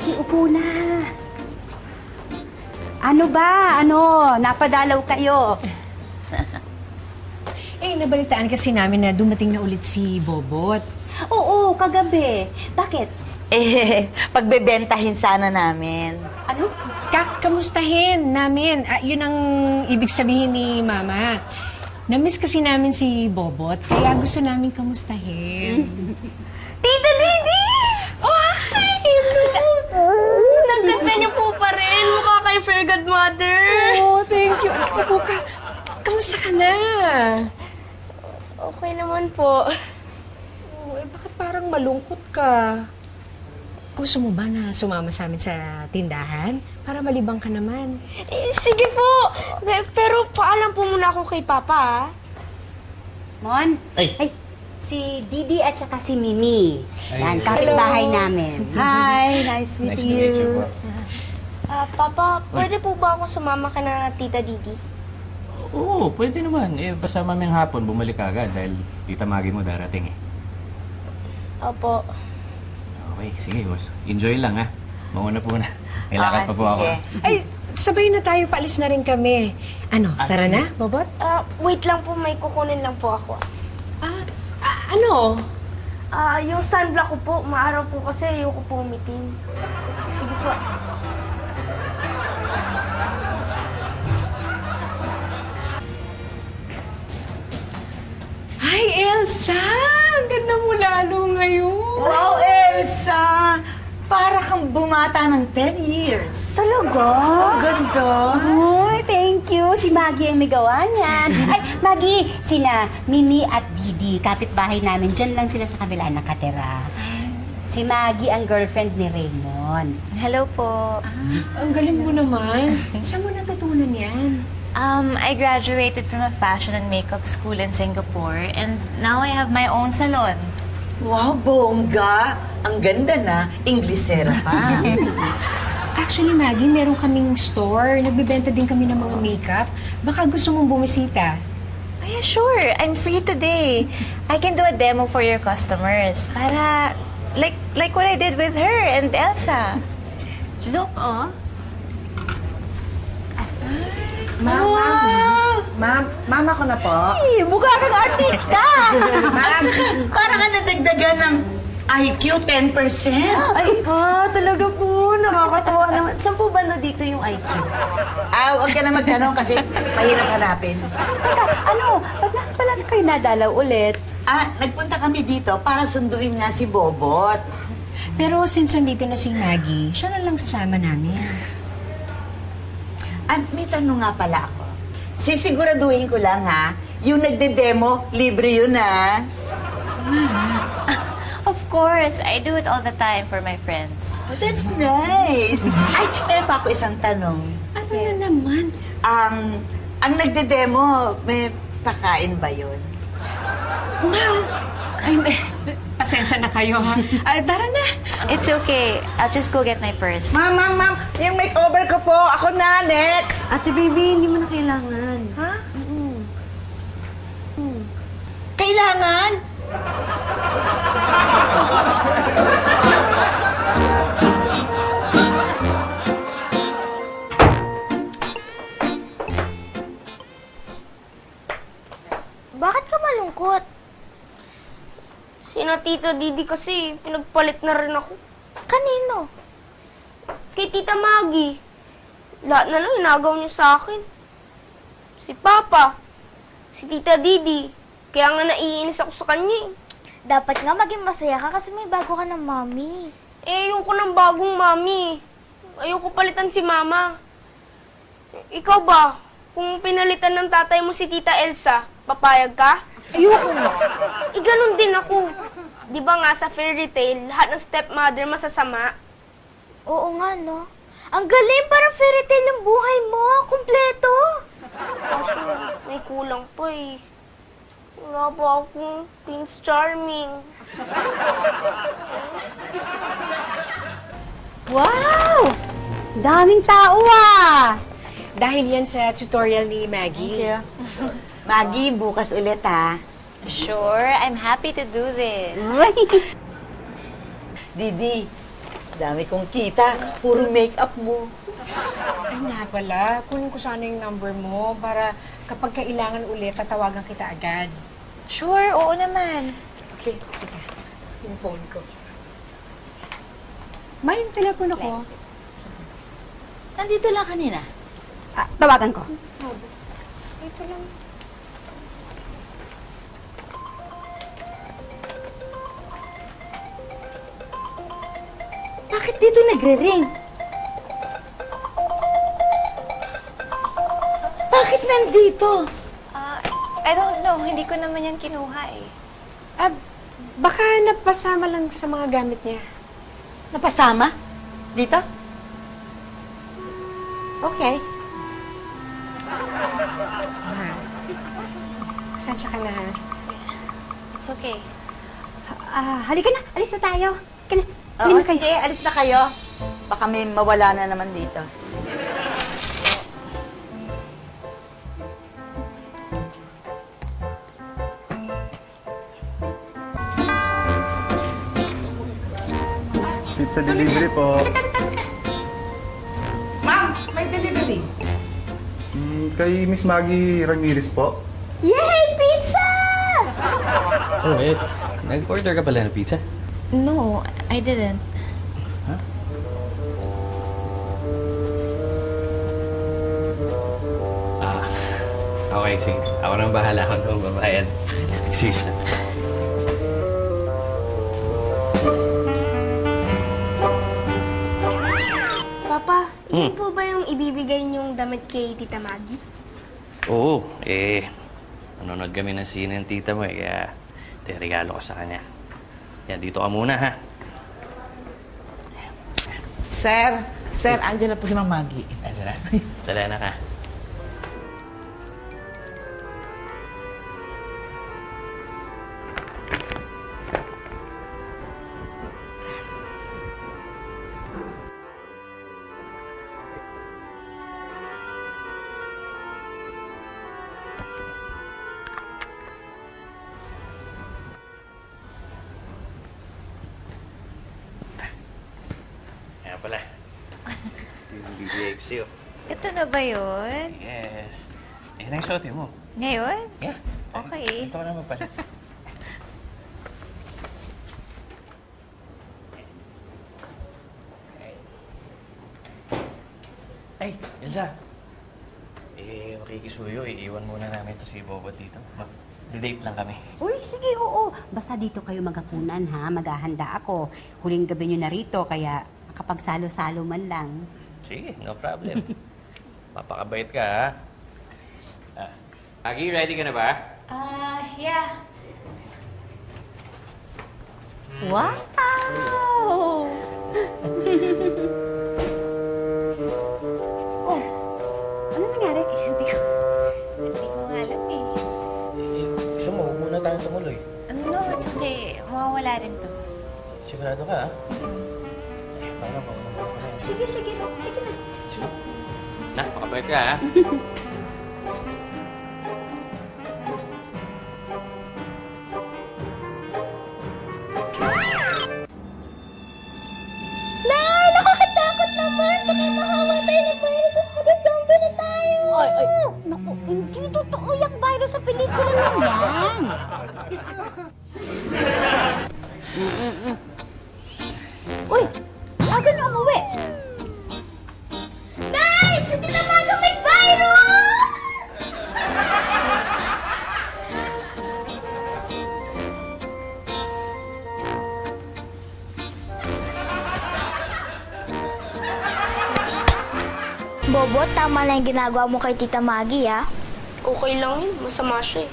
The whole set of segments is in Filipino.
sige, upo na. Ano ba? Ano? Napadalaw kayo. Nabalitaan kasi namin na dumating na ulit si Bobot. Oo, kagabi. Bakit? Pagbebentahin sana namin. Ano? Kamustahin namin. Yun ang ibig sabihin ni Mama. Namiss kasi namin si Bobot, kaya gusto namin kamustahin. Tita Didi! Oh, hi! Hello! Nagtanda niyo po pa rin. Mukha kay Fair Godmother. Oh, thank you. Upo ka. Kamusta ka na? Okay naman po. Bakit parang malungkot ka? Gusto mo ba na sumama sa amin sa tindahan? Para malibang ka naman. Sige po. Pero paalam po muna ako kay Papa, Mon? Ay. Si Didi at saka si Mimi. Ay. Yan, kapitbahay namin. Hi, nice meeting you. Papa, pwede po ba ako sumama ka na Tita Didi? Oo, pwede naman. Basta mamayang hapon, bumalik ka agad dahil Tita Maggie mo darating eh. Opo. Okay, sige boss. Enjoy lang ha. Mauna po na. May lakad pa po ako. sige. Ay, sabay na tayo. Paalis na rin kami. Ano, tara na, Bobot? Wait lang po, may kukunin lang po ako. Ano? Yung sunblock ko po, maaraw po kasi ayoko po umitin. Sige po. Hi, Elsa! Ang ganda mo lalo ngayon. Wow, Elsa! Para kang bumata ng 10 years. Talaga? Ang ganda. Ay, thank you. Si Maggie ang may gawa niyan. Ay, Maggie, sina Mimi at Didi, kapitbahay namin. Diyan lang sila sa kabila nakatira. Si Maggie ang girlfriend ni Raymond. Hello po. Ang galing mo naman. Saan mo natutunan yan? I graduated from a fashion and makeup school in Singapore and now I have my own salon. Wow, bongga. Ang ganda na. Inglesera pa. Actually, Maggie, meron kaming store. Nagbibenta din kami ng mga makeup. Baka gusto mong bumisita. Oh yeah, sure. I'm free today. I can do a demo for your customers. Para, like what I did with her and Elsa. Look, oh. Mama ko na po. Ay, mukha kang artista. Ma'am. Para ka nadagdagan ng IQ 10%. Ay, talaga po. Nakakatawa naman. Saan po ba na dito yung IQ? Huwag ka na magtanong kasi mahirap hanapin. Teka, ano? Ba't nga pala kayo nadalaw ulit? Nagpunta kami dito para sunduin nga si Bobot. Pero since nandito na si Maggie, siya na lang sasama namin. May tanong nga pala ako. Sisiguraduhin ko lang ha, yung nagde-demo, libre yun ha. Of course, I do it all the time for my friends. Oh, that's nice. Ay, meron pa ako isang tanong. Ano na naman? Ang nagde-demo, may pakain ba yun? Ay, pasensya na kayo, ha? Tara na. It's okay. I'll just go get my purse. Ma'am. Yung makeover ko po. Ako na, next. Ate baby, hindi mo na kailangan. Ha? Kailangan? Bakit ka malungkot? Sina Tita Didi kasi, pinagpalit na rin ako. Kanino? Kay Tita Maggie. Lahat na lang inagaw niyo sa akin. Si Papa, si Tita Didi. Kaya nga naiinis ako sa kanya eh. Dapat nga maging masaya ka kasi may bago ka ng mommy. Ayoko ng bagong mami. Ayoko palitan si Mama. Ikaw ba, kung pinalitan ng tatay mo si Tita Elsa, papayag ka? Ayoko. Ganun din ako. Di ba nga sa fairy tale, lahat ng stepmother masasama? Oo nga, no? Ang galing, parang fairy tale yung buhay mo. Kumpleto. Kaso, may kulang pa eh. Wala pa akong Prince Charming. Wow! Daming tao ah! Dahil yan sa tutorial ni Maggie. Maggie, bukas ulit ha. Sure, I'm happy to do this. Didi, Dami kong kita. Puro make-up mo. Ay nga pala, kunin ko sana yung number mo para kapag kailangan ulit, tatawagan kita agad. Sure, oo naman. Okay, teka. Yung phone ko. May yung telepono ko. Nandito lang kanina. Tawagan ko. Ito lang. Bakit dito nagre-ring? Bakit nandito? I don't know. Hindi ko naman yan kinuha eh. Baka napasama lang sa mga gamit niya. Napasama? Dito? Okay. Pasensya ka na, ha? It's okay. Halika na, alis na tayo. Halika na. Oo, Halika kayo. sige, alis na kayo. Baka may mawala na naman dito. Pizza delivery po. Ma'am, may delivery. Kay Miss Maggie Ramirez po. Yay! Pizza! Oh, nag-order ka pala ng pizza? No, I didn't. Okay, sige. Ako nang bahala kung ano babayad. Sis. Papa, yun po ba yung ibibigay niyong damit kay Tita Maggie? Oo, nanonood kami ng sine ng tita mo kaya regalo ko sa kanya. Yan, dito ka muna, ha? Sir, andyan na po si Ma'am Maggie. Ayan na. Tala na ka. Kaya pala. Yung BBXC, oh. Ito na ba yun? Yes. Yan ang suotin mo. Ngayon? Yeah. Okay. Ito ka naman pala. Ay, Elsa. Makikisuyo. Iiwan muna namin ito si Bobot dito. Mag-date lang kami. Uy, sige, oo. Basta dito kayo maghapunan, ha? Maghahanda ako. Huling gabi nyo na rito, kaya makapagsalo-salo man lang. Sige, no problem. Papakabait ka, ha? Aggie, ready ka na ba? Yeah. Wow! Oh, ano nangyari? Hindi ko nga alam eh. Gusto mo, huwag muna tayong tumuloy. No, it's okay. Mawawala rin to. Sigurado ka, ha? Parang ako naman ako na. Sige na. Na, pakabait ka, ha? Nay! Nakakatakot naman! Baka mahawa tayo ng virus at mag-zombie na tayo! Ay, naku, hindi totoo yung virus sa pelikula lang yan. Uy, aga na umuwi. Nay! Si Tita Maga may virus! Bobo, tama na yung ginagawa mo kay Tita Maggie, ah. Okay lang yun. Masama siya eh.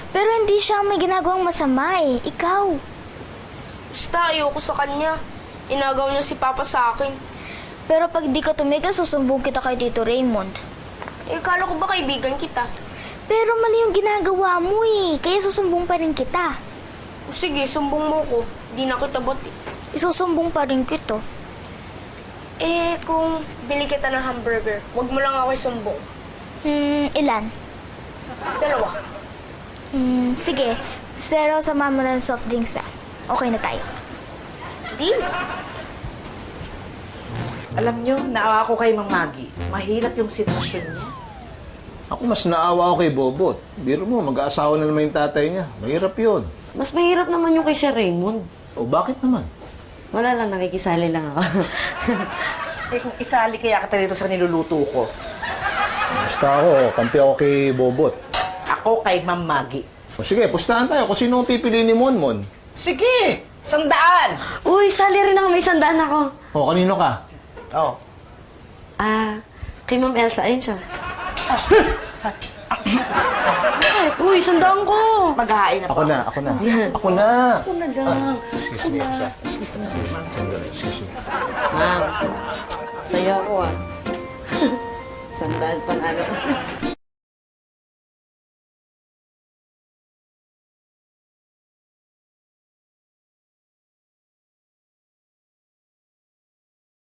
Pero hindi siya may ginagawang masama eh. Ikaw. Basta ayoko sa kanya. Inagaw niya si Papa sa akin. Pero pag di ka tumigil, susumbong kita kay Tito Raymond. Kala ko ba kaibigan kita? Pero mali yung ginagawa mo eh. Kaya susumbong pa rin kita. O sige, sumbong mo ko. Di na kita bot eh. Isusumbong pa rin kita. Kung bili kita ng hamburger, wag mo lang ako isumbong. Ilan? 2. Sige. Pero sama mo na ng soft drinks, ah. Okay na tayo. Deal. Alam nyo, naawa ko kay Mang Maggie. Mahirap yung sitwasyon niya. Ako mas naawa ako kay Bobot. Biro mo, mag-aasawa na naman yung tatay niya. Mahirap yun. Mas mahirap naman yung kay Sir Raymond. O bakit naman? Wala lang, nakikisali lang ako. Eh kung isali kaya kita rito sa niluluto ko. Basta ako, kampi ako kay Bobot. Ako kay Mang Maggie. O sige, pustahan tayo kung sino ang pipili ni Monmon. Sige! 100! Uy, sali rin ako. May 100 ako. O, kanino ka? Oh. Kay Ma'am Elsa. Ayun siya. Bakit? Uy, 100 ko. Maghahain na Ako na. Ako na lang. Excuse me, Elsa. Ma'am, sa'yo ako 100 panalo.